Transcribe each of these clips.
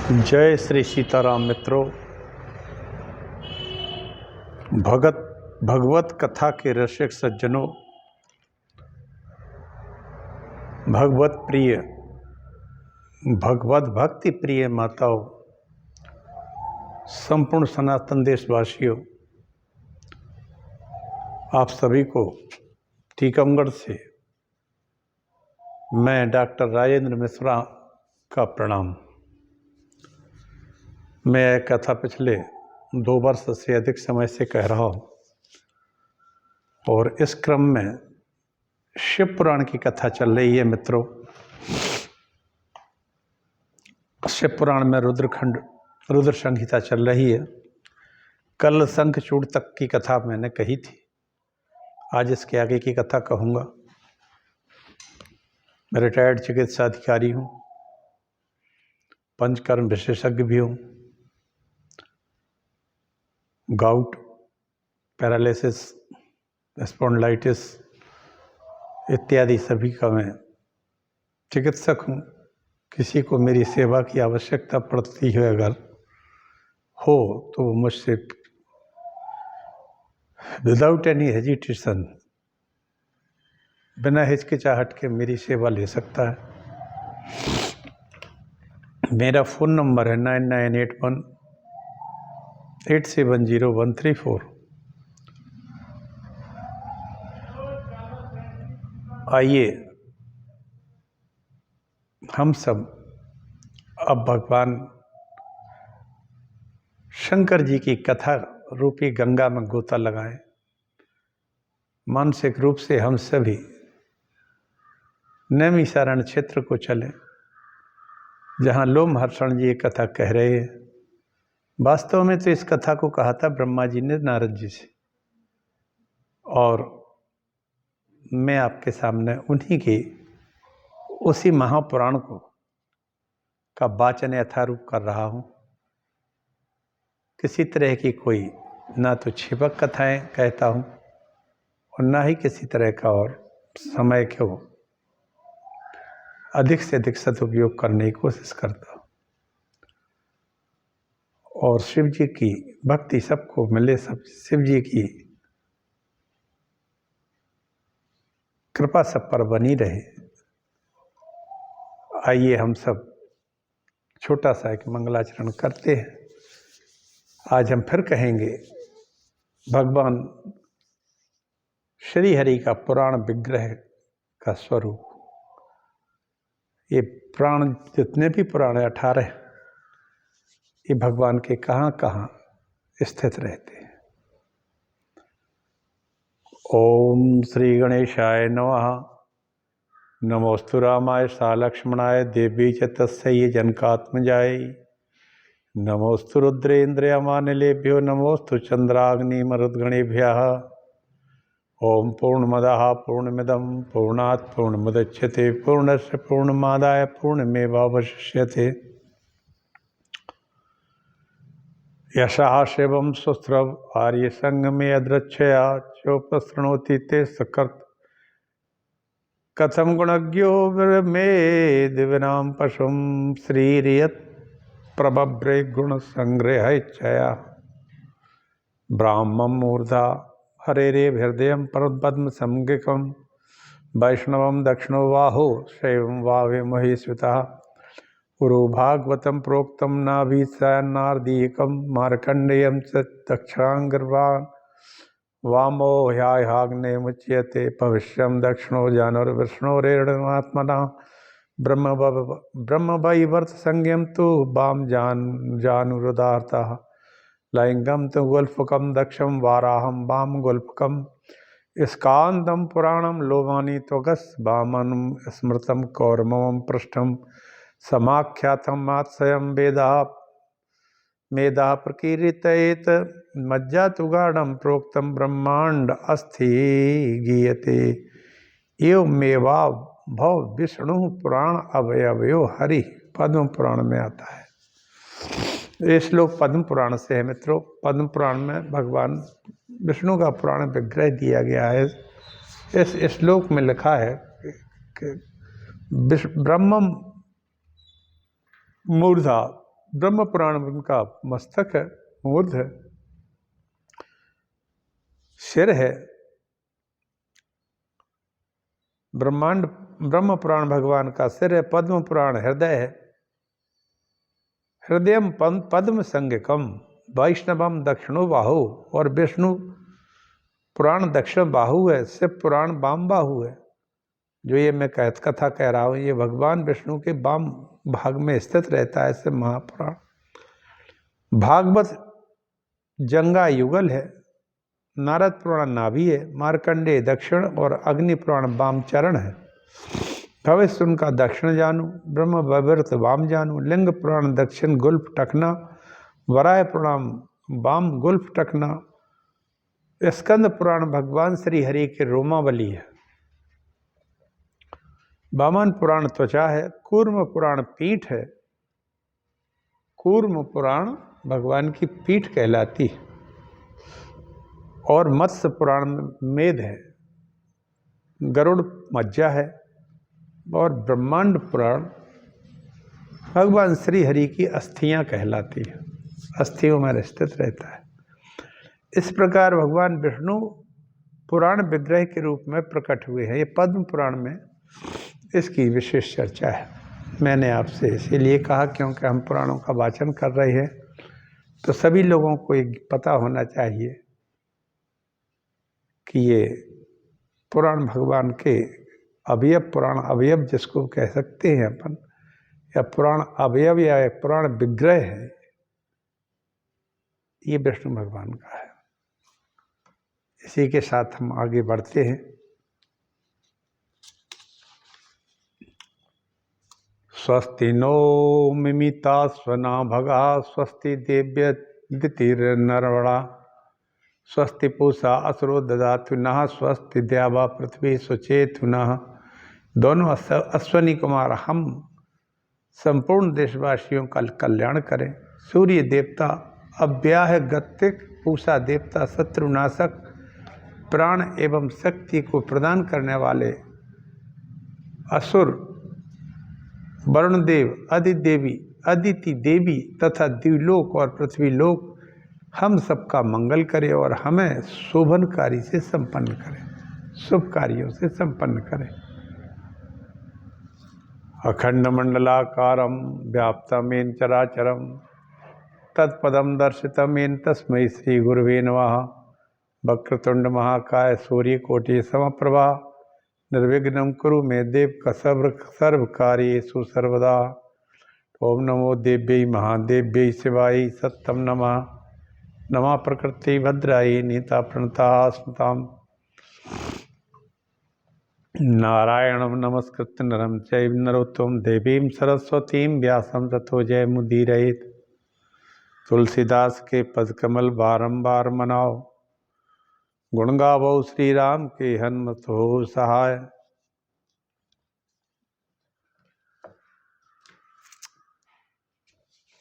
जय श्री सीताराम मित्रों। भगवत कथा के रसिक सज्जनों, भगवत भक्ति प्रिय माताओं, संपूर्ण सनातन देशवासियों, आप सभी को टीकमगढ़ से मैं डॉक्टर राजेंद्र मिश्रा का प्रणाम। मैं यह कथा पिछले 2 वर्ष से अधिक समय से कह रहा हूँ और इस क्रम में शिव पुराण की कथा चल रही है मित्रों। शिव पुराण में रुद्र संहिता चल रही है। कल शंखचूड़ तक की कथा मैंने कही थी, आज इसके आगे की कथा कहूँगा। मैं रिटायर्ड चिकित्सा अधिकारी हूँ, पंचकर्म विशेषज्ञ भी हूँ। गाउट, पैरालिसिस, स्पॉन्डिलाइटिस इत्यादि सभी का मैं चिकित्सक हूँ। किसी को मेरी सेवा की आवश्यकता पड़ती है अगर हो तो वो मुझसे विदाउट एनी हेजिटेशन, बिना हिचकिचाहट के मेरी सेवा ले सकता है। मेरा फ़ोन नंबर है 9981870134। आइए हम सब अब भगवान शंकर जी की कथा रूपी गंगा में गोता लगाएं। मानसिक रूप से हम सभी नैमिषारण्य क्षेत्र को चलें, जहाँ लोमहर्षण जी ये कथा कह रहे हैं। वास्तव में तो इस कथा को कहा था ब्रह्मा जी ने नारद जी से, और मैं आपके सामने उन्हीं के उसी महापुराण को का वाचन यथारूप कर रहा हूँ। किसी तरह की कोई ना तो छिपक कथाएं कहता हूँ और ना ही किसी तरह का और समय को अधिक से अधिक सदुपयोग करने की कोशिश करता हूँ। और शिव जी की भक्ति सबको मिले, सब शिव जी की कृपा सब पर बनी रहे। आइए हम सब छोटा सा एक मंगलाचरण करते हैं। आज हम फिर कहेंगे भगवान श्री हरि का पुराण विग्रह का स्वरूप। ये पुराण जितने भी पुराण 18, ये भगवान के कहाँ कहाँ स्थित रहते हैं। ओम श्री गणेशाय नमः। नमोस्तु रामाय सालक्ष्मणाय देवी च तस्यै जनकात्मजाय। नमोस्तु रुद्रेन्द्रयमानिलेभ्यो नमोस्तु चंद्राग्निमरुद्गणेभ्यः। ओम पूर्णमदः पूर्णमिदं पूर्णात् पूर्णमुदच्यते पूर्णस्य पूर्णमादाय पूर्णमेवावशिष्यते। यशः शिवं सुस्रव आर्यसंगमे अदृच्छया चोपशृणोति ते सकर्त कथम गुणज्ञो विरमेद विनाम पशुं श्रीरियत् प्रबभ्रे गुण संग्रह चया। ब्राह्मं मूर्धा हरेरे हृदयं परमपद्म संगिकं वैष्णवं दक्षिणो बाहो शैवं वावे महेश्वितः। पुरो भागवतं प्रोक्तं नाभिसान्नार्दीकं मार्कण्डेयं च दक्षिणाङ्गर्वान् वामो ह्याग्ने मुच्यते भविष्यं दक्षिणो जानुर्विष्णोरेणात्मना। ब्रह्म वैवर्त संज्ञम तो वाम जानुरुदार्तः। लैंगम तो गुल्फकम दक्षम वाराहम वाम गुल्फकम। स्कांदम पुराणम लोमानी त्वगस वामनम स्मृतम कौरमम पृष्ठम। समाख्यातम मात्स्यम वेदा मेधा प्रकीर्तयेत मज्जा तुगाढ़ं प्रोक्तम ब्रह्मांड अस्थि गीयते। एवमेवा भव विष्णु पुराण अवयवयो हरि पद्म पुराण में आता है। ये श्लोक पद्म पुराण से है मित्रों। पद्म पुराण में भगवान विष्णु का पुराण विग्रह दिया गया है। इस श्लोक में लिखा है कि ब्रह्मम मूर्धा ब्रह्म पुराण उनका मस्तक है, मूर्ध है, सिर है। ब्रह्म पुराण भगवान का सिर है, पद्म पुराण हृदय है। हृदयम पद्म संज्ञकम वैष्णवम दक्षिणो बाहु, और विष्णु पुराण दक्षिण बाहु है, शिव पुराण वाम बाहु है। जो ये मैं कथा कह रहा हूँ ये भगवान विष्णु के वाम भाग में स्थित रहता है। शिव महापुराण भागवत जंगा युगल है, नारद पुराण नाभि है, मार्कंडेय दक्षिण और अग्नि पुराण वाम चरण है। भविष्य उनका दक्षिण जानू, ब्रह्म विवृत वाम जानू, लिंग पुराण दक्षिण गुल्फ टकना, वराय पुराण वाम गुल्फ टकना, स्कंद पुराण भगवान श्री हरि के रोमावली है, वामन पुराण त्वचा है, कूर्म पुराण पीठ है। कूर्म पुराण भगवान की पीठ कहलाती है, और मत्स्य पुराण मेद है, गरुड़ मज्जा है, और ब्रह्मांड पुराण भगवान श्री हरि की अस्थियां कहलाती है, अस्थियों में स्थित रहता है। इस प्रकार भगवान विष्णु पुराण विग्रह के रूप में प्रकट हुए हैं। ये पद्म पुराण में इसकी विशेष चर्चा है। मैंने आपसे इसीलिए कहा क्योंकि हम पुराणों का वाचन कर रहे हैं, तो सभी लोगों को ये पता होना चाहिए कि ये पुराण भगवान के अवयव, पुराण अवयव जिसको कह सकते हैं अपन, या पुराण अवयव या एक पुराण विग्रह है, ये विष्णु भगवान का है। इसी के साथ हम आगे बढ़ते हैं। स्वस्ति नो मिमिता स्वना भगा, स्वस्ति देव्य दितिर्नरवणा, स्वस्ति पूषा असुरो ददातु नः, स्वस्ति द्यावा पृथ्वी सुचेतु नः। दोनों अश्वनी कुमार हम संपूर्ण देशवासियों का कल्याण करें। सूर्य देवता अव्याह गतिक, पूषा देवता शत्रुनाशक, प्राण एवं शक्ति को प्रदान करने वाले असुर, वरुण देव, अदिति देवी तथा दिवलोक और पृथ्वीलोक हम सबका मंगल करे और हमें शोभनकारी से संपन्न करे, शुभ कार्यों से संपन्न करे। अखंड मंडलाकारं व्याप्तमेन चराचरं तत्पदं दर्शितमेन तस्मै श्री गुरुवे नमः। वक्रतुंड महाकाय सूर्यकोटि समप्रभा, निर्विघ्नं कुरु मे देव सर्वकार्येषु सर्वदा। ओम नमो देव्यै महादेव्यै शिवायै सत्यं नमः। नमः प्रकृति भद्रायै नीता प्रणता स्मृताम्। नारायणं नमस्कृत्य नरं चैव नरोत्तमं देवीं सरस्वतीं व्यासं ततो जयमुदीरयेत्। तुलसीदास के पदकमल बारंबार मनाओ, गुण गावो श्री राम के हनुमत हो सहाय।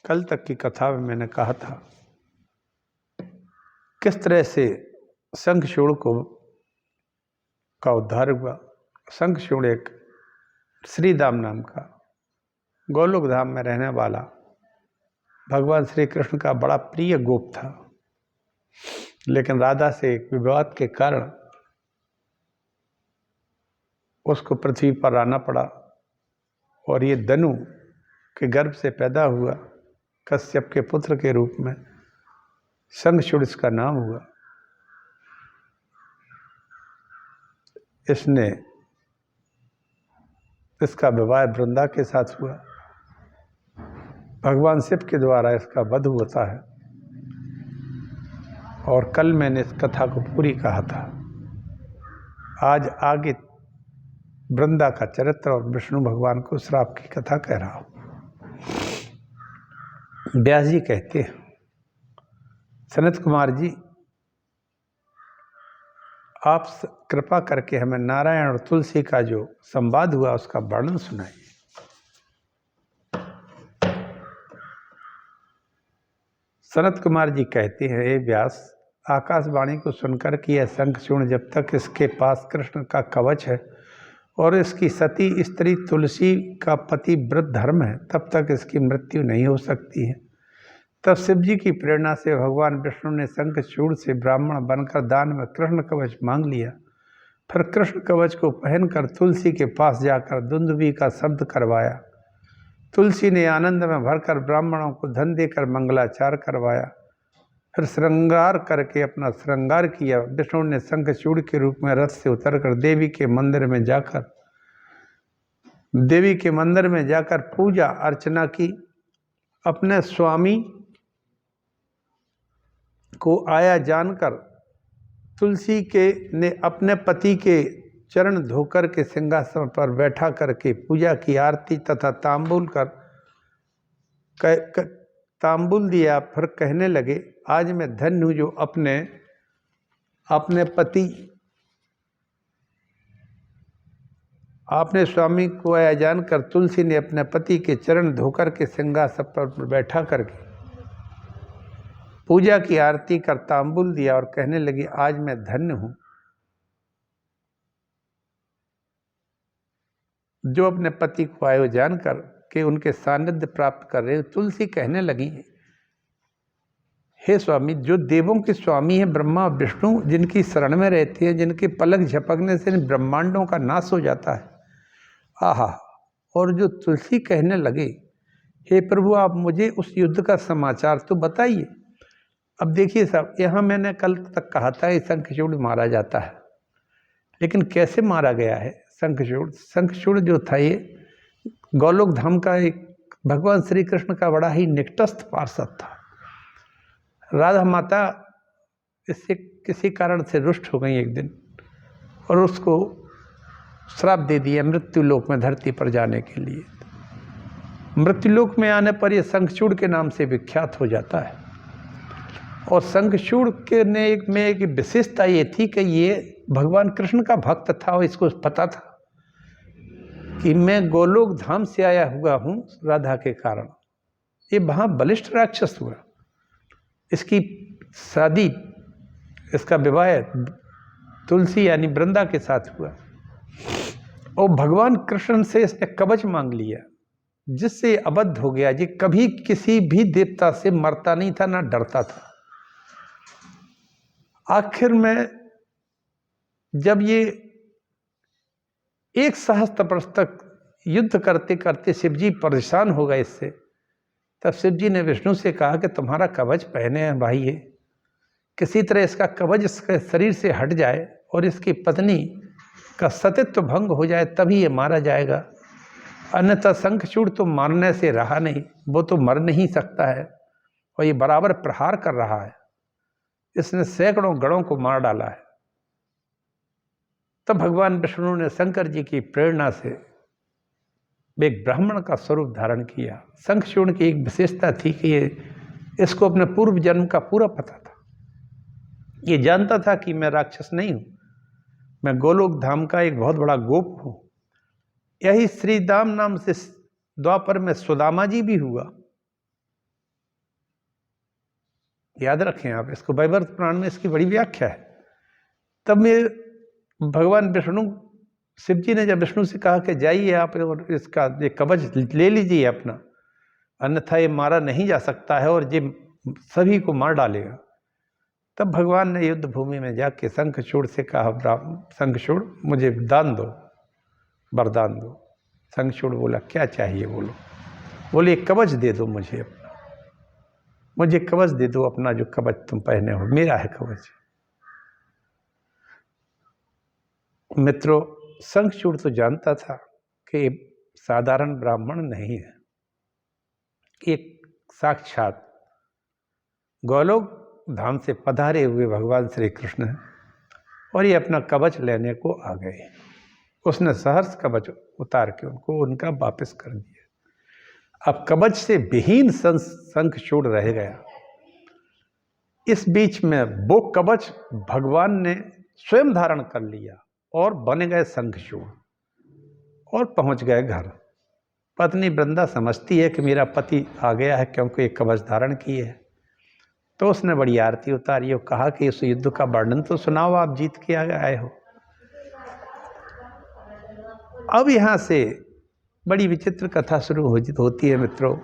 कल तक की कथा में मैंने कहा था किस तरह से शंखचूड़ का उद्धार हुआ। शंखचूड़ एक श्रीधाम नाम का गोलोक धाम में रहने वाला भगवान श्री कृष्ण का बड़ा प्रिय गोप था, लेकिन राधा से एक विवाद के कारण उसको पृथ्वी पर आना पड़ा, और ये धनु के गर्भ से पैदा हुआ, कश्यप के पुत्र के रूप में शंखचूड़ इसका नाम हुआ। इसका विवाह वृंदा के साथ हुआ। भगवान शिव के द्वारा इसका वध होता है, और कल मैंने इस कथा को पूरी कहा था। आज आगे वृंदा का चरित्र और विष्णु भगवान को श्राप की कथा कह रहा हूं। व्यास जी कहते हैं, सनत कुमार जी आप कृपा करके हमें नारायण और तुलसी का जो संवाद हुआ उसका वर्णन सुनाइए। सनत कुमार जी कहते हैं, हे व्यास, आकाशवाणी को सुनकर कि यह शंखचूड़ जब तक इसके पास कृष्ण का कवच है और इसकी सती स्त्री तुलसी का पति व्रत धर्म है, तब तक इसकी मृत्यु नहीं हो सकती है। तब शिव जी की प्रेरणा से भगवान विष्णु ने शंखचूड़ से ब्राह्मण बनकर दान में कृष्ण कवच मांग लिया। फिर कृष्ण कवच को पहनकर तुलसी के पास जाकर दुंदुभी का शब्द करवाया। तुलसी ने आनंद में भरकर ब्राह्मणों को धन देकर मंगलाचार करवाया। फिर श्रृंगार करके अपना श्रृंगार किया। विष्णु ने शंखचूड़ के रूप में रथ से उतरकर देवी के मंदिर में जाकर पूजा अर्चना की। अपने स्वामी को आया जानकर तुलसी ने अपने पति के चरण धोकर के सिंहासन पर बैठा करके पूजा की, आरती तथा तांबूल दिया। फिर कहने लगे, आज मैं धन्य हूँ जो अपने स्वामी को आया जानकर तुलसी ने अपने पति के चरण धोकर के सिंहासन पर बैठा करके पूजा की, आरती कर तांबूल दिया और कहने लगी, आज मैं धन्य हूँ जो अपने पति को आयो जानकर के उनके सानिध्य प्राप्त कर रहे। तुलसी कहने लगी, हे स्वामी, जो देवों के स्वामी हैं ब्रह्मा विष्णु, जिनकी शरण में रहते हैं, जिनके पलक झपकने से ब्रह्मांडों का नाश हो जाता है, आहा। और जो तुलसी कहने लगे, हे प्रभु, आप मुझे उस युद्ध का समाचार तो बताइए। अब देखिए साहब, यहाँ मैंने कल तक कहा था कि शंखचूड़ मारा जाता है, लेकिन कैसे मारा गया है शंखचूड़ जो था, ये गोलोक धाम का एक भगवान श्री कृष्ण का बड़ा ही निकटस्थ पार्षद था। राधा माता इससे किसी कारण से रुष्ट हो गई एक दिन और उसको श्राप दे दिया मृत्यु लोक में धरती पर जाने के लिए। मृत्यु लोक में आने पर यह शंखचूड़ के नाम से विख्यात हो जाता है। और शंखचूड़ के में एक विशेषता ये थी कि ये भगवान कृष्ण का भक्त था और इसको पता था कि मैं गोलोक धाम से आया हुआ हूँ राधा के कारण। ये वहाँ बलिष्ठ राक्षस हुआ, इसकी शादी, इसका विवाह तुलसी यानी वृंदा के साथ हुआ और भगवान कृष्ण से इसने कवच मांग लिया, जिससे अबद्ध हो गया। ये कभी किसी भी देवता से मरता नहीं था, ना डरता था। आखिर में जब ये 1 सहस्त्र वर्ष तक युद्ध करते करते शिवजी परेशान हो गए इससे, तब शिवजी ने विष्णु से कहा कि तुम्हारा कवच पहने हैं भाई, ये किसी तरह इसका कवच इसके शरीर से हट जाए और इसकी पत्नी का सतित्व भंग हो जाए, तभी ये मारा जाएगा। अन्यथा शंखचूड़ तो मारने से रहा नहीं, वो तो मर नहीं सकता है और ये बराबर प्रहार कर रहा है, इसने सैकड़ों गणों को मार डाला है। तब भगवान विष्णु ने शंकर जी की प्रेरणा से एक ब्राह्मण का स्वरूप धारण किया। शंखचूड़ की एक विशेषता थी कि इसको अपने पूर्व जन्म का पूरा पता था। ये जानता था कि मैं राक्षस नहीं हूं, मैं गोलोक धाम का एक बहुत बड़ा गोप हूं। यही श्री दाम नाम से द्वापर में सुदामा जी भी हुआ। याद रखें आप इसको, वैवर्त पुराण में इसकी बड़ी व्याख्या है। तब में भगवान विष्णु, शिव जी ने जब विष्णु से कहा कि जाइए आप और इसका ये कवच ले लीजिए अपना, अन्यथा ये मारा नहीं जा सकता है और ये सभी को मार डालेगा। तब भगवान ने युद्ध भूमि में जाके शंखचूड़ से कहा, शंखचूड़ मुझे दान दो, वरदान दो। शंखचूड़ बोला, क्या चाहिए बोलो। बोले, कवच दे दो मुझे अपना, मुझे कवच दे दो अपना, जो कवच तुम पहने हो मेरा है कवच। मित्रों, शंखचूड़ तो जानता था कि साधारण ब्राह्मण नहीं है, एक साक्षात गोलोक धाम से पधारे हुए भगवान श्री कृष्ण हैं और ये अपना कवच लेने को आ गए। उसने सहर्ष कवच उतार के उनका वापस कर दिया। अब कवच से विहीन शंखचूड़ रह गया। इस बीच में वो कवच भगवान ने स्वयं धारण कर लिया और बन गए शंखचूड़ और पहुंच गए घर। पत्नी वृंदा समझती है कि मेरा पति आ गया है क्योंकि एक कवच धारण किए है, तो उसने बड़ी आरती उतारी और कहा कि इस युद्ध का वर्णन तो सुनाओ, आप जीत के आए हो। अब यहाँ से बड़ी विचित्र कथा शुरू होती है मित्रों।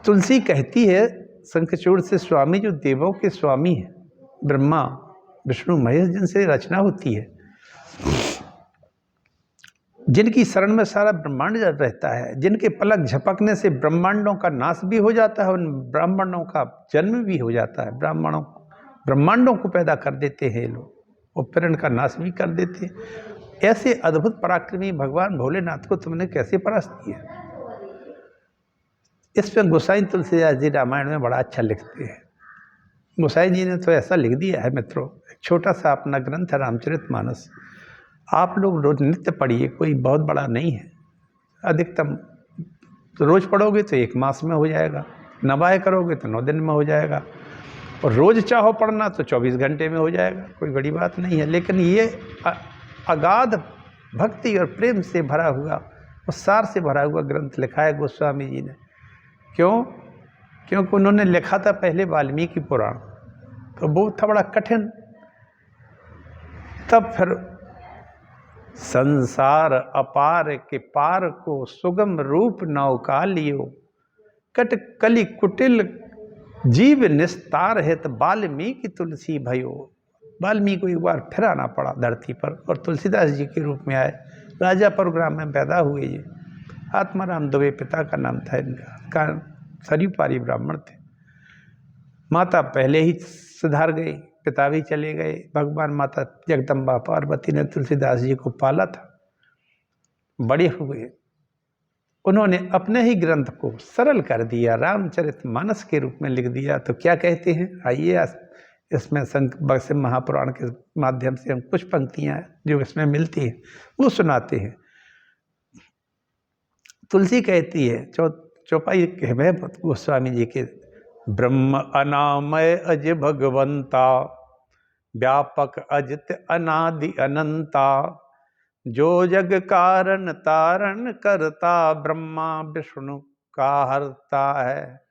तुलसी कहती है शंखचूड़ से, स्वामी जो देवों के स्वामी हैं, ब्रह्मा विष्णु महेश, जिनसे रचना होती है, जिनकी शरण में सारा ब्रह्मांड रहता है, जिनके पलक झपकने से ब्रह्मांडों का नाश भी हो जाता है, उन ब्राह्मणों का जन्म भी हो जाता है। ब्रह्मांडों को पैदा कर देते हैं लोग, और फिर इनका नाश भी कर देते हैं। ऐसे अद्भुत पराक्रमी भगवान भोलेनाथ को तुमने कैसे परास्त किया? इस पर गोसाई तुलसीदास जी रामायण में बड़ा अच्छा लिखते हैं। गोसाई जी ने तो ऐसा लिख दिया है मित्रों, एक छोटा सा अपना ग्रंथ है रामचरितमानस, आप लोग रोज नित्य पढ़िए, कोई बहुत बड़ा नहीं है। अधिकतम तो रोज पढ़ोगे तो 1 मास में हो जाएगा, नवाय करोगे तो 9 दिन में हो जाएगा, और रोज चाहो पढ़ना तो 24 घंटे में हो जाएगा, कोई बड़ी बात नहीं है। लेकिन ये अगाध भक्ति और प्रेम से भरा हुआ और सार से भरा हुआ ग्रंथ लिखा है गोस्वामी जी ने। क्यों? क्योंकि उन्होंने लिखा था पहले वाल्मीकि पुराण, तो वो था बड़ा कठिन। तब फिर संसार अपार के पार को सुगम रूप नौका लियो, कट कलि कुटिल जीव निस्तार है, तो वाल्मीकि तुलसी भयो। वाल्मीकि को एक बार फिर आना पड़ा धरती पर, और तुलसीदास जी के रूप में आए। राजा प्रोग्राम में पैदा हुए ये। आत्माराम दुबे पिता का नाम था इनका, सरयुपारी ब्राह्मण थे। माता पहले ही सुधार गई, पिता भी चले गए। भगवान माता जगदम्बा पार्वती ने तुलसीदास जी को पाला था, बड़े हुए। उन्होंने अपने ही ग्रंथ को सरल कर दिया, रामचरितमानस के रूप में लिख दिया। तो क्या कहते हैं, आइए इसमें शंकर महापुराण के माध्यम से हम कुछ पंक्तियां जो इसमें मिलती हैं वो सुनाते हैं। तुलसी कहती है, चौपाई है गोस्वामी जी के, ब्रह्म अनामय अज भगवंता, व्यापक अजित अनादि अनंता, जो जग कारण तारण करता, ब्रह्मा विष्णु का हरता है।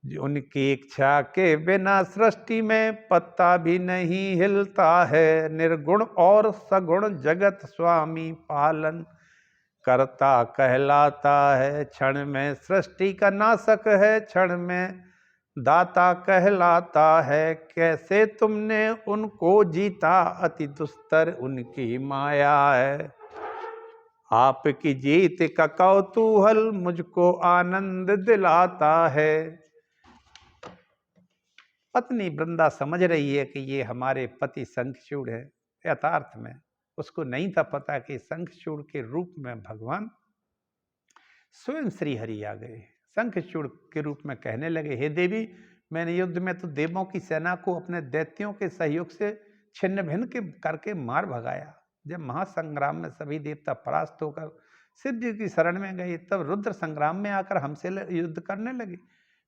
उनकी इच्छा के बिना सृष्टि में पत्ता भी नहीं हिलता है, निर्गुण और सगुण जगत स्वामी पालन करता कहलाता है। क्षण में सृष्टि का नाशक है, क्षण में दाता कहलाता है। कैसे तुमने उनको जीता, अति दुस्तर उनकी माया है। आपकी जीत का कौतूहल मुझको आनंद दिलाता है। पत्नी वृंदा समझ रही है कि ये हमारे पति शंखचूड़ है। यथार्थ में उसको नहीं था पता कि शंखचूड़ के रूप में भगवान स्वयं श्री हरि आ गए। शंखचूड़ के रूप में कहने लगे, हे देवी, मैंने युद्ध में तो देवों की सेना को अपने दैत्यों के सहयोग से छिन्न भिन्न करके मार भगाया। जब महासंग्राम में सभी देवता परास्त होकर शिव जी की शरण में गए, तब रुद्र संग्राम में आकर हमसे युद्ध करने लगे।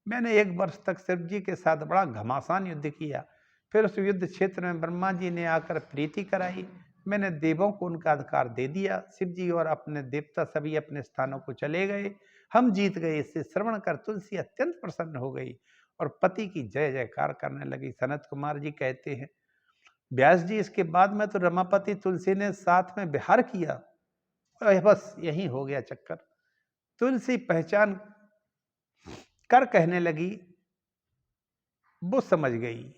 मैंने 1 वर्ष तक शिव जी के साथ बड़ा घमासान युद्ध किया। फिर उस युद्ध क्षेत्र में ब्रह्मा जी ने आकर प्रीति कराई। मैंने देवों को उनका अधिकार दे दिया। शिव जी और अपने देवता सभी अपने स्थानों को चले गए। हम जीत गए। इससे श्रवण कर तुलसी अत्यंत प्रसन्न हो गई और पति की जय जयकार करने लगी। सनत कुमार जी कहते हैं, व्यास जी, इसके बाद में तो रमापति तुलसी ने साथ में विहार किया, बस यही हो गया चक्कर। तुलसी पहचान कर कहने लगी, वो समझ गई।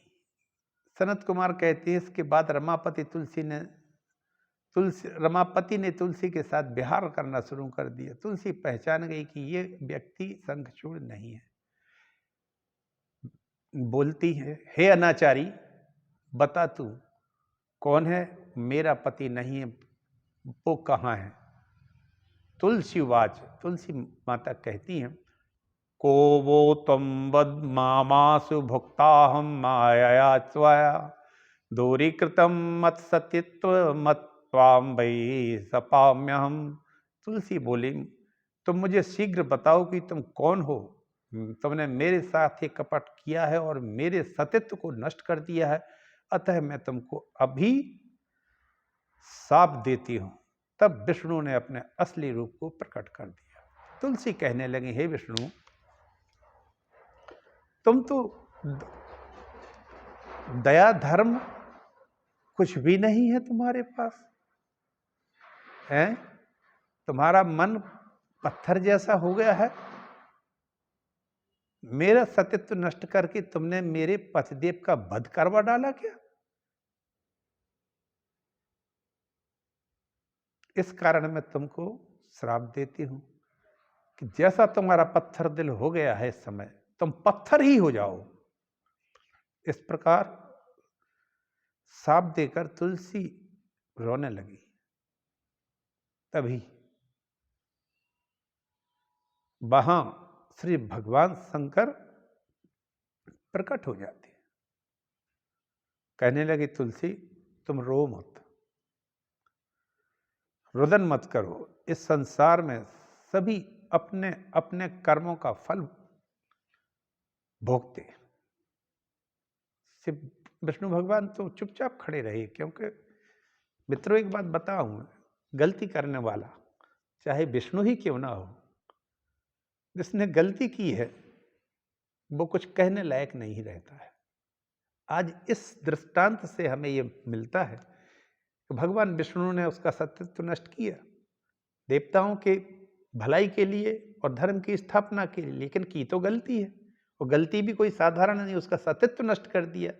सनत कुमार कहते हैं, इसके बाद रमापति ने तुलसी के साथ विहार करना शुरू कर दिया। तुलसी पहचान गई कि ये व्यक्ति शंखचूड़ नहीं है। बोलती है, हे अनाचारी, बता तू कौन है? मेरा पति नहीं है, वो कहाँ है? तुलसी वाच, तुलसी माता कहती हैं, को वो तम वद मामासु भुक्ता हम माया त्वया, दूरीकृतम मत सत्यत्व मत त्वाम वही सपाम्यहम। तुलसी बोली, तुम मुझे शीघ्र बताओ कि तुम कौन हो। तुमने मेरे साथ ये कपट किया है और मेरे सत्यत्व को नष्ट कर दिया है, अतः मैं तुमको अभी शाप देती हूं। तब विष्णु ने अपने असली रूप को प्रकट कर दिया। तुलसी कहने लगी, हे विष्णु, तुम तो दया धर्म कुछ भी नहीं है तुम्हारे पास। हैं? तुम्हारा मन पत्थर जैसा हो गया है? मेरा सतीत्व नष्ट करके तुमने मेरे पतिदेव का वध करवा डाला क्या? इस कारण मैं तुमको श्राप देती हूं कि जैसा तुम्हारा पत्थर दिल हो गया है इस समय, तुम पत्थर ही हो जाओ। इस प्रकार शाप देकर तुलसी रोने लगी। तभी वहां श्री भगवान शंकर प्रकट हो जाते, कहने लगे तुलसी तुम रो मत, रुदन मत करो। इस संसार में सभी अपने अपने कर्मों का फल भोगते। सिर्फ विष्णु भगवान तो चुपचाप खड़े रहे, क्योंकि मित्रों एक बात बताऊं, गलती करने वाला चाहे विष्णु ही क्यों ना हो, जिसने गलती की है वो कुछ कहने लायक नहीं रहता है। आज इस दृष्टांत से हमें ये मिलता है कि भगवान विष्णु ने उसका सत्यत्व नष्ट किया देवताओं के भलाई के लिए और धर्म की स्थापना के लिए, लेकिन की तो गलती है। वो गलती भी कोई साधारण नहीं, उसका सत्यत्व नष्ट कर दिया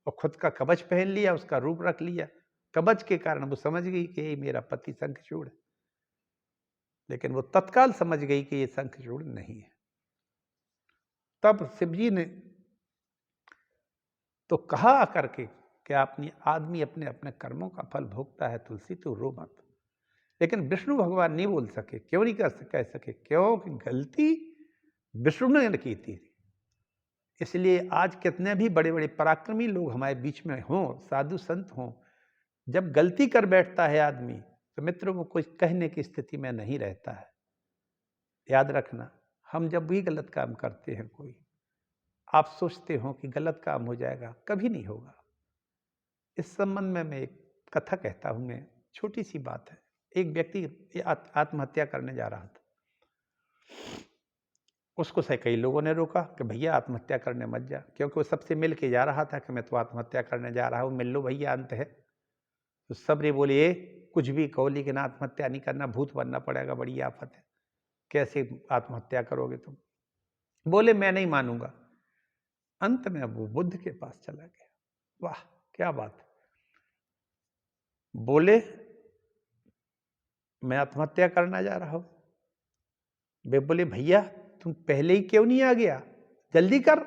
और खुद का कवच पहन लिया, उसका रूप रख लिया। कवच के कारण वो समझ गई कि ये मेरा पति शंखचूड़ है, लेकिन वो तत्काल समझ गई कि ये शंखचूड़ नहीं है। तब शिव जी ने तो कहा करके कि आपने आदमी अपने अपने कर्मों का फल भोगता है, तुलसी तो रो मत। लेकिन विष्णु भगवान नहीं बोल सके। क्यों नहीं कह सके? क्योंकि गलती विष्णु ने की थी। इसलिए आज कितने भी बड़े बड़े पराक्रमी लोग हमारे बीच में हों, साधु संत हों, जब गलती कर बैठता है आदमी तो मित्रों को कोई कहने की स्थिति में नहीं रहता है। याद रखना, हम जब भी गलत काम करते हैं, कोई आप सोचते हो कि गलत काम हो जाएगा, कभी नहीं होगा। इस संबंध में मैं एक कथा कहता हूं। मैं छोटी सी बात है। एक व्यक्ति आत्महत्या करने जा रहा था। उसको से कई लोगों ने रोका कि भैया आत्महत्या करने मत जा, क्योंकि वो सबसे मिल के जा रहा था कि मैं तो आत्महत्या करने जा रहा हूं, मिल लो भैया, अंत है। तो सब ने बोले ये कुछ भी कहो लेकिन आत्महत्या नहीं करना, भूत बनना पड़ेगा, बड़ी आफत है, कैसे आत्महत्या करोगे तुम? बोले मैं नहीं मानूंगा। अंत में वो बुद्ध के पास चला गया। वाह क्या बात! बोले मैं आत्महत्या करना जा रहा हूं। वे बोले भैया तुम पहले ही क्यों नहीं आ गया, जल्दी कर।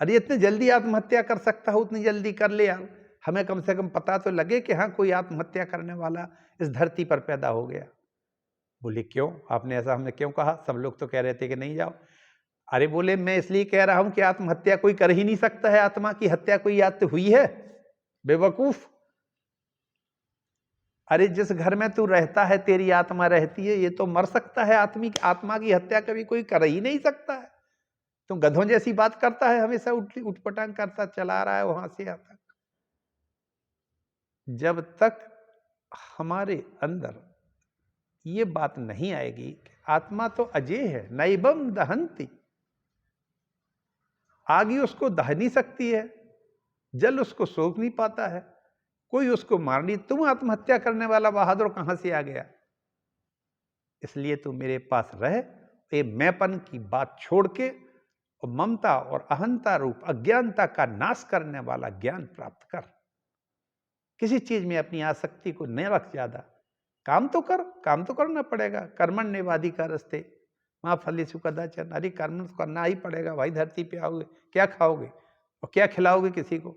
अरे इतने जल्दी आत्महत्या कर सकता हो, उतनी जल्दी कर ले यार, हमें कम से कम पता तो लगे कि हाँ कोई आत्महत्या करने वाला इस धरती पर पैदा हो गया। बोले क्यों, आपने ऐसा हमें क्यों कहा? सब लोग तो कह रहे थे कि नहीं जाओ। अरे बोले मैं इसलिए कह रहा हूं कि आत्महत्या कोई कर ही नहीं सकता है, आत्मा की हत्या कोई याद तो हुई है बेवकूफ। अरे जिस घर में तू रहता है तेरी आत्मा रहती है, ये तो मर सकता है आदमी, आत्मा की हत्या कभी कोई कर ही नहीं सकता है। तुम गधों जैसी बात करता है, हमेशा उठपटांग करता चला रहा है वहां से यहाँ तक। जब तक हमारे अंदर ये बात नहीं आएगी कि आत्मा तो अजय है, नैबम दहंती, आग उसको दह नहीं सकती है, जल उसको सोख नहीं पाता है, कोई उसको मार नहीं। तुम आत्महत्या करने वाला बहादुर कहां से आ गया? इसलिए तू मेरे पास रह, ये मैंपन की बात छोड़ के और ममता और अहंता रूप अज्ञानता का नाश करने वाला ज्ञान प्राप्त कर। किसी चीज में अपनी आसक्ति को न रख ज्यादा। काम तो कर, काम तो करना पड़ेगा। कर्मण्येवादी का रस्ते मां फलेषु कदाचन। अरे कर्म तो करना ही पड़ेगा भाई, धरती पे आओगे, क्या खाओगे और क्या खिलाओगे किसी को?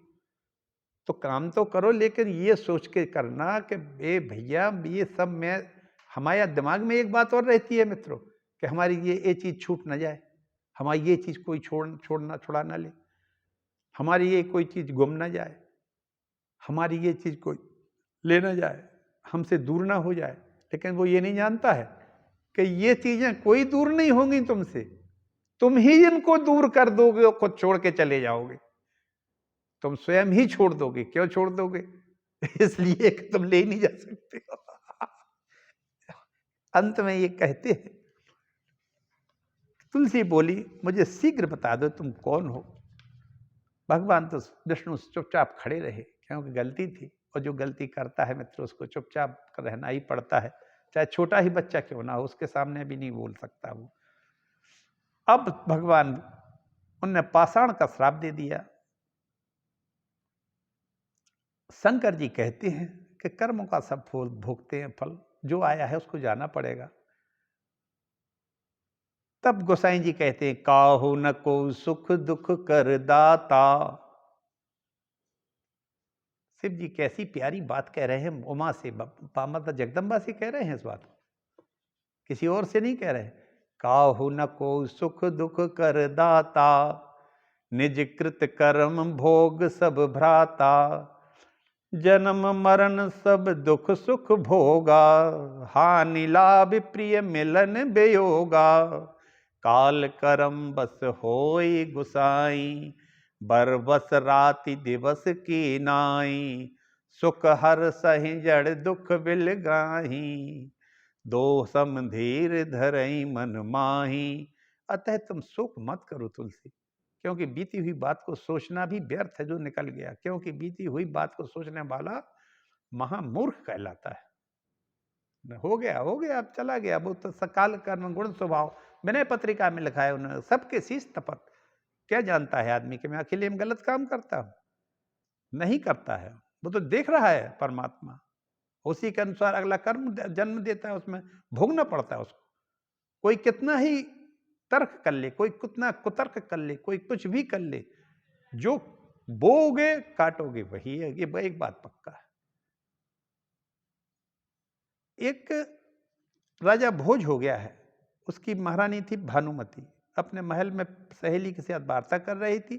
तो काम तो करो, लेकिन ये सोच के करना कि ए भैया ये सब मैं, हमारे दिमाग में एक बात और रहती है मित्रों कि हमारी ये चीज छूट ना जाए, हमारी ये चीज कोई छुड़ा ना ले, हमारी ये कोई चीज गुम ना जाए, हमारी ये चीज कोई ले ना जाए, हमसे दूर ना हो जाए। लेकिन वो ये नहीं जानता है कि ये चीजें कोई दूर नहीं होंगी तुमसे, तुम ही इनको दूर कर दोगे और खुद छोड़ के चले जाओगे। तुम स्वयं ही छोड़ दोगे। क्यों छोड़ दोगे? इसलिए कि तुम ले नहीं जा सकते हो। अंत में ये कहते हैं, तुलसी बोली मुझे शीघ्र बता दो तुम कौन हो। भगवान तो विष्णु चुपचाप खड़े रहे, क्योंकि गलती थी, और जो गलती करता है मित्र उसको चुपचाप रहना ही पड़ता है, चाहे छोटा ही बच्चा क्यों ना हो, उसके सामने भी नहीं बोल सकता वो। अब भगवान उनने पाषाण का श्राप दे दिया। शंकर जी कहते हैं कि कर्मों का सब फल भोगते हैं, फल जो आया है उसको जाना पड़ेगा। तब गोसाई जी कहते हैं, काहू न को सुख दुख कर दाता। शिव जी कैसी प्यारी बात कह रहे हैं उमा से, माता जगदम्बा से कह रहे हैं इस बात को, किसी और से नहीं कह रहे। काहू न को सुख दुख कर दाता, निज कृत कर्म भोग सब भ्राता। जन्म मरण सब दुख सुख भोगा, हानि लाभ प्रिय मिलन बेयोगा। काल करम बस होई गुसाई, बरबस राति दिवस की नाई। सुख हर सहि जड़ दुख बिल गाही, दो सम धीर धरई मन माही। अतः तुम शोक मत करो तुलसी, क्योंकि बीती हुई बात को सोचना भी व्यर्थ है जो निकल गया, क्योंकि बीती हुई बात को सोचने वाला महामूर्ख कहलाता है। हो गया अब चला गया, वो तो सकाल कर्म गुण स्वभाव विनय पत्रिका में लिखा है उन्होंने, सबके शीश तपत। क्या जानता है आदमी कि मैं अकेले में गलत काम करता हूं? नहीं करता है, वो तो देख रहा है परमात्मा, उसी के अनुसार अगला कर्म जन्म देता है, उसमें भोगना पड़ता है उसको। कोई कितना ही तर्क कर ले, कोई कितना कुतर्क कर ले, कोई कुछ भी कर ले, जो बोगे काटोगे वही है, ये एक बात पक्का है। एक राजा भोज हो गया है, उसकी महारानी थी भानुमति, अपने महल में सहेली के साथ वार्ता कर रही थी।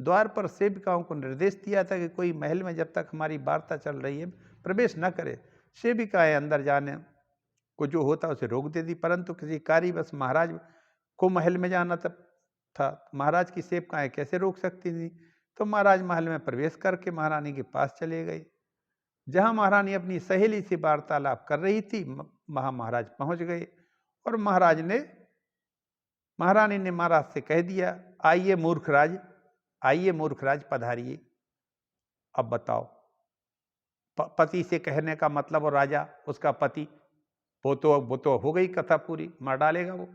द्वार पर सेविकाओं को निर्देश दिया था कि कोई महल में जब तक हमारी वार्ता चल रही है प्रवेश न करे। सेविकाएं अंदर जाने को जो होता उसे रोक देती, परंतु किसी कारणवश महाराज को महल में जाना तब था, महाराज की सेवकाएं कैसे रोक सकती थी। तो महाराज महल में प्रवेश करके महारानी के पास चले गए। जहां महारानी अपनी सहेली से वार्तालाप कर रही थी, वहां महाराज पहुंच गए और महारानी ने महाराज से कह दिया, आइए मूर्खराज, आइए मूर्खराज पधारिए। अब बताओ, पति से कहने का मतलब, और राजा उसका पति, वो तो हो गई कथा पूरी, मार डालेगा वो।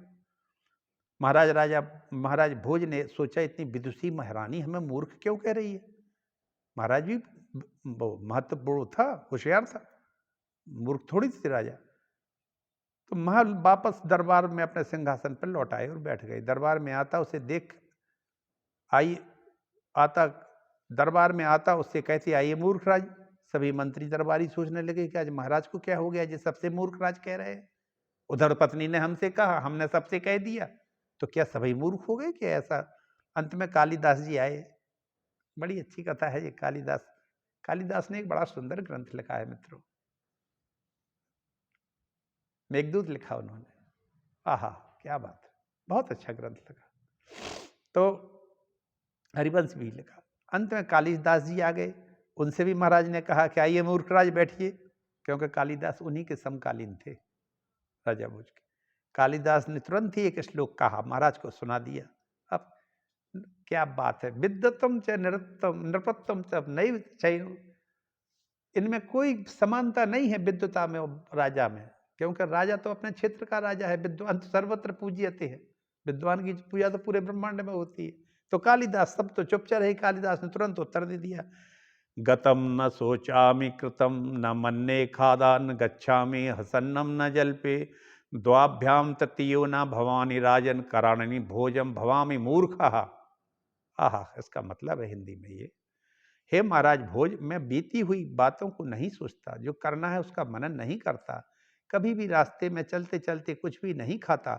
महाराज भोज ने सोचा, इतनी विदुषी महारानी हमें मूर्ख क्यों कह रही है? महाराज भी महत्वपूर्ण था, होशियार था, मूर्ख थोड़ी थी राजा। तो महल वापस दरबार में अपने सिंहासन पर लौट आए और बैठ गए। दरबार में आता उसे देख दरबार में आता उससे कहती, आइए मूर्खराज। सभी मंत्री दरबारी सोचने लगे कि आज महाराज को क्या हो गया, जो सबसे मूर्खराज कह रहे हैं। उधर पत्नी ने हमसे कहा, हमने सबसे कह दिया, तो क्या सभी मूर्ख हो गए क्या? ऐसा अंत में कालिदास जी आए। बड़ी अच्छी कथा है ये। कालिदास ने एक बड़ा सुंदर ग्रंथ लिखा है मित्रों, मेघदूत लिखा उन्होंने। आहा, क्या बात है, बहुत अच्छा ग्रंथ लिखा। तो हरिवंश भी लिखा। अंत में कालिदास जी आ गए, उनसे भी महाराज ने कहा कि आइए मूर्खराज बैठिए, क्योंकि कालिदास उन्हीं के समकालीन थे, राजा भोज के। कालिदास ने तुरंत ही एक श्लोक कहा, महाराज को सुना दिया। अब क्या बात है, विद्वत्तम च नृपत्तम च नैव चैव, इनमें कोई समानता नहीं है विद्वता में और राजा में, क्योंकि राजा तो अपने क्षेत्र का राजा है, विद्वान तो सर्वत्र पूज्यते है, विद्वान की पूजा तो पूरे ब्रह्मांड में होती है। तो कालिदास, सब तो चुपचाप रहे, कालिदास ने तुरंत उत्तर दे दिया, गतम न सोचामि कृतम न मन्ने खादान गच्छामि हसन्नम न जल्पे द्वाभ्याम ततीयो न भवानी राजन कराणनि भोजम भवामि मूर्खः। आहा, इसका मतलब है हिंदी में ये, हे महाराज भोज, मैं बीती हुई बातों को नहीं सोचता, जो करना है उसका मनन नहीं करता, कभी भी रास्ते में चलते चलते कुछ भी नहीं खाता,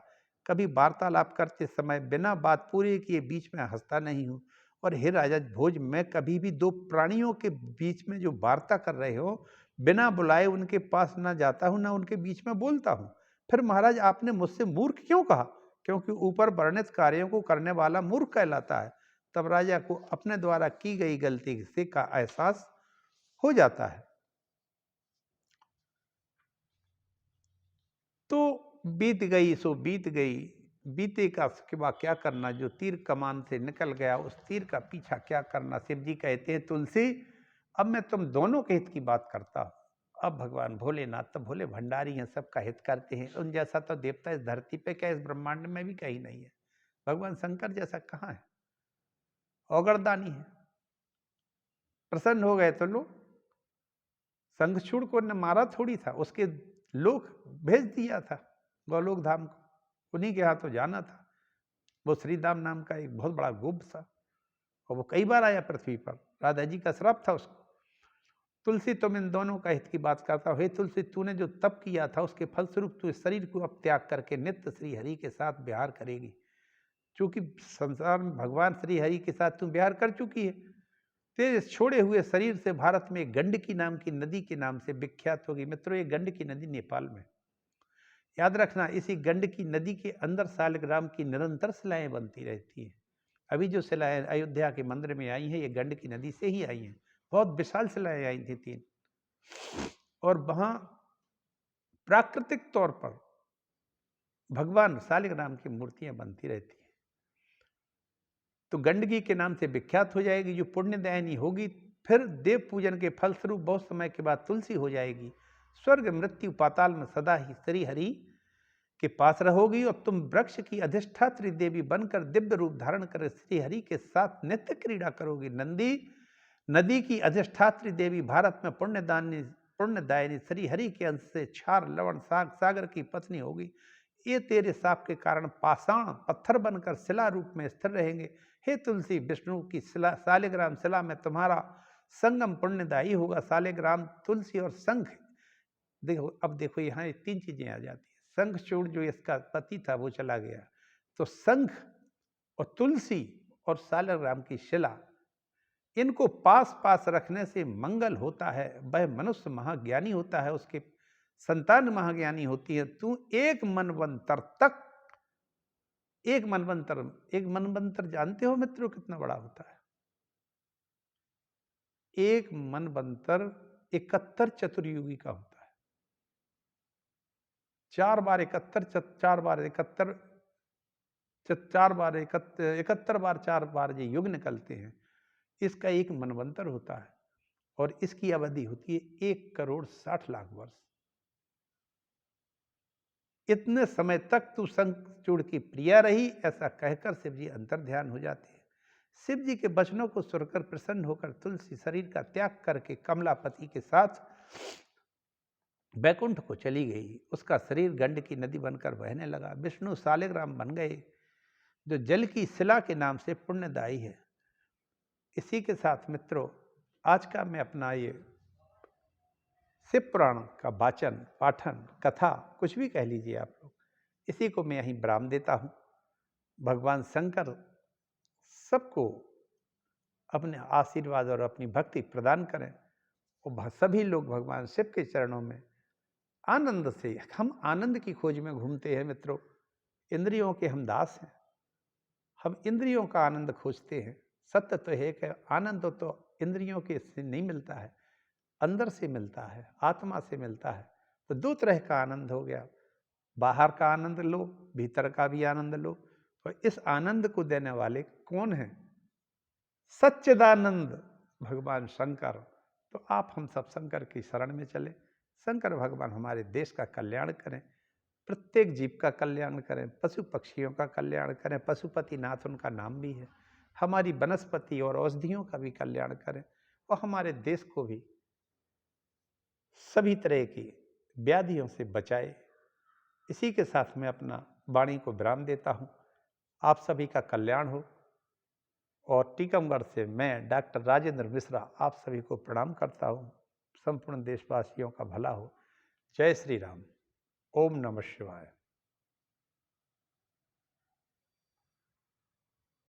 कभी वार्तालाप करते समय बिना बात पूरी किए बीच में हंसता नहीं हूँ। और हे राजा भोज, मैं कभी भी दो प्राणियों के बीच में जो वार्ता कर रहे हो, बिना बुलाए उनके पास ना जाता हूँ, ना उनके बीच में बोलता हूँ। फिर महाराज आपने मुझसे मूर्ख क्यों कहा? क्योंकि ऊपर वर्णित कार्यों को करने वाला मूर्ख कहलाता है। तब राजा को अपने द्वारा की गई गलती से का एहसास हो जाता है। तो बीत गई सो बीत गई, बीते का सिवा क्या करना, जो तीर कमान से निकल गया उस तीर का पीछा क्या करना। शिव जी कहते हैं, तुलसी अब मैं तुम दोनों के हित की बात करता हूं, अब भगवान भोलेनाथ तो भोले भंडारी हैं, सबका हित करते हैं। उन जैसा तो देवता इस धरती पे क्या, इस ब्रह्मांड में भी कहीं नहीं है। भगवान शंकर जैसा कहाँ है, औगरदानी है। प्रसन्न हो गए तो लो, शंखचूड़ को न मारा थोड़ी था, उसके लोक भेज दिया था गौलोक धाम को, उन्हीं के हाथों जाना था। वो श्रीदाम नाम का एक बहुत बड़ा गोप था और वो कई बार आया पृथ्वी पर, राधा जी का श्राप था उसको। तुलसी, तुम इन दोनों का हित की बात करता हो। हे तुलसी, तूने जो तप किया था उसके फलस्वरूप तू इस शरीर को अब त्याग करके नित्य श्री हरि के साथ विहार करेगी। क्योंकि संसार में भगवान श्री हरि के साथ तू विहार कर चुकी है। तेरे छोड़े हुए शरीर से भारत में गंडकी नाम की नदी के नाम से विख्यात होगी। मित्रों, ये गंडकी नदी नेपाल में, याद रखना, इसी गंडकी नदी के अंदर शालिग्राम की निरंतर शिलाएं बनती रहती हैं। अभी जो शिलाएं अयोध्या के मंदिर में आई हैं, ये गंडकी नदी से ही आई हैं। बहुत विशाल शिलाएं आई थी 3, और वहां प्राकृतिक तौर पर भगवान शालिग्राम की मूर्तियां बनती रहती हैं। तो गंडकी के नाम से विख्यात हो जाएगी, जो पुण्यदायिनी होगी। फिर देव पूजन के फलस्वरूप बहुत समय के बाद तुलसी हो जाएगी। स्वर्ग, मृत्यु, पाताल में सदा ही श्री हरि के पास रहोगी और तुम वृक्ष की अधिष्ठात्री देवी बनकर दिव्य रूप धारण कर श्री हरि के साथ नित्य क्रीड़ा करोगी। नदी की अधिष्ठात्री देवी भारत में पुण्यदायिनी श्री हरि के अंश से क्षार लवण सागर की पत्नी होगी। ये तेरे साप के कारण पाषाण पत्थर बनकर शिला रूप में स्थिर रहेंगे। हे तुलसी, विष्णु की शालिग्राम शिला में तुम्हारा संगम पुण्यदायी होगा। शालिग्राम, तुलसी और शंख। देखो, अब देखो यहाँ 3 चीजें आ जाती है। शंखचूड़ जो इसका पति था वो चला गया, तो शंख और तुलसी और शालिग्राम की शिला, इनको पास पास रखने से मंगल होता है। वह मनुष्य महाज्ञानी होता है, उसके संतान महाज्ञानी होती है। तू एक मनवंतर जानते हो मित्रों कितना बड़ा होता है? एक मनवंतर 71 चतुर्युगी का होता है। 4 बार 71, 4 बार 71, 71 बार 4 बार ये युग निकलते हैं। इसका एक मनवंतर होता है और इसकी अवधि होती है 1,60,00,000 वर्ष। इतने समय तक तू शंखचूड़ की प्रिया रही, ऐसा कहकर शिव जी अंतर्ध्यान हो जाते हैं। शिव जी के वचनों को सुनकर प्रसन्न होकर तुलसी शरीर का त्याग करके कमलापति के साथ बैकुंठ को चली गई। उसका शरीर गंडकी नदी बनकर बहने लगा। विष्णु शालिग्राम बन गए, जो जल की शिला के नाम से पुण्यदायी है। इसी के साथ मित्रों, आज का मैं अपना ये शिव पुराण का वाचन, पाठन, कथा, कुछ भी कह लीजिए आप लोग, इसी को मैं यहीं विराम देता हूँ। भगवान शंकर सबको अपने आशीर्वाद और अपनी भक्ति प्रदान करें और सभी लोग भगवान शिव के चरणों में आनंद से, हम आनंद की खोज में घूमते हैं मित्रों। इंद्रियों के हम दास हैं, हम इंद्रियों का आनंद खोजते हैं। सत्य तो है कि आनंद तो इंद्रियों के से नहीं मिलता है, अंदर से मिलता है, आत्मा से मिलता है। तो 2 तरह का आनंद हो गया, बाहर का आनंद लो, भीतर का भी आनंद लो। और इस आनंद को देने वाले कौन हैं? सच्चिदानंद भगवान शंकर। तो आप हम सब शंकर की शरण में चले। शंकर भगवान हमारे देश का कल्याण करें, प्रत्येक जीव का कल्याण करें, पशु पक्षियों का कल्याण करें। पशुपतिनाथ उनका नाम भी है। हमारी वनस्पति और औषधियों का भी कल्याण करें और हमारे देश को भी सभी तरह की व्याधियों से बचाए। इसी के साथ मैं अपना वाणी को विराम देता हूँ। आप सभी का कल्याण हो। और टीकमगढ़ से मैं डॉक्टर राजेंद्र मिश्रा आप सभी को प्रणाम करता हूँ। संपूर्ण देशवासियों का भला हो। जय श्री राम। ओम नमः शिवाय।